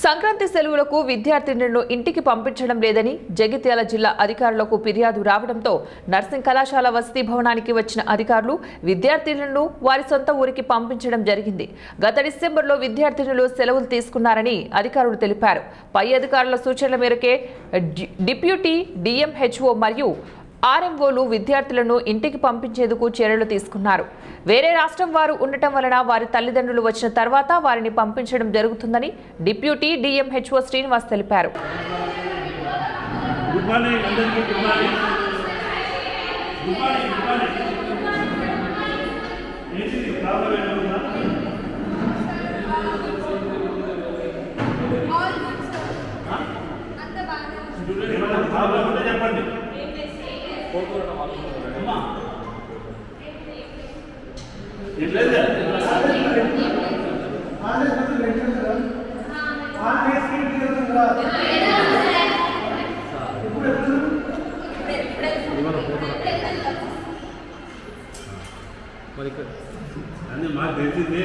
సంక్రాంతి సెలవులకు విద్యార్థినులను ఇంటికి పంపించడం లేదని జగిత్యాల జిల్లా అధికారులకు ఫిర్యాదు రావడంతో నర్సింగ్ కళాశాల వసతి భవనానికి వచ్చిన అధికారులు విద్యార్థినులను వారి సొంత ఊరికి పంపించడం జరిగింది. గత డిసెంబర్లో విద్యార్థినులు సెలవులు తీసుకున్నారని అధికారులు తెలిపారు. పై అధికారుల సూచనల మేరకే డిప్యూటీ డిఎంహెచ్ఓ మరియు ఆర్ఎంఓలు విద్యార్థులను ఇంటికి పంపించేందుకు చర్యలు తీసుకున్నారు. వేరే రాష్ట్రం వారు ఉండటం వలన వారి తల్లిదండ్రులు వచ్చిన తర్వాత వారిని పంపించడం జరుగుతుందని డిప్యూటీ డిఎంహెచ్ఓ శ్రీనివాస్ తెలిపారు. అన్నీ మాకు తెలిసిందే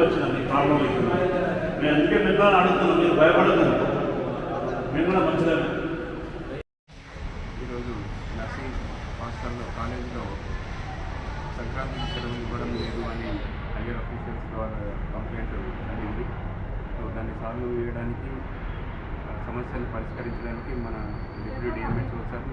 వచ్చింది ప్రాబ్లం అవుతుంది. మేము అందుకే మేము అడుగుతున్నాం, మీరు భయపడుతున్నాం, మేము కూడా మంచిగా. ఈరోజు నర్సింగ్ హాస్టల్లో కాలేజీలో సంక్రాంతి సెలవులు ఇవ్వడం లేదు అని హైయర్ అఫీషియల్స్ ద్వారా కంప్లైంట్ జరిగింది. సో దాన్ని సాల్వ్ చేయడానికి సమస్యలు పరిష్కరించడానికి మన డిప్యూటీ డిఎంహెచ్ఓ సార్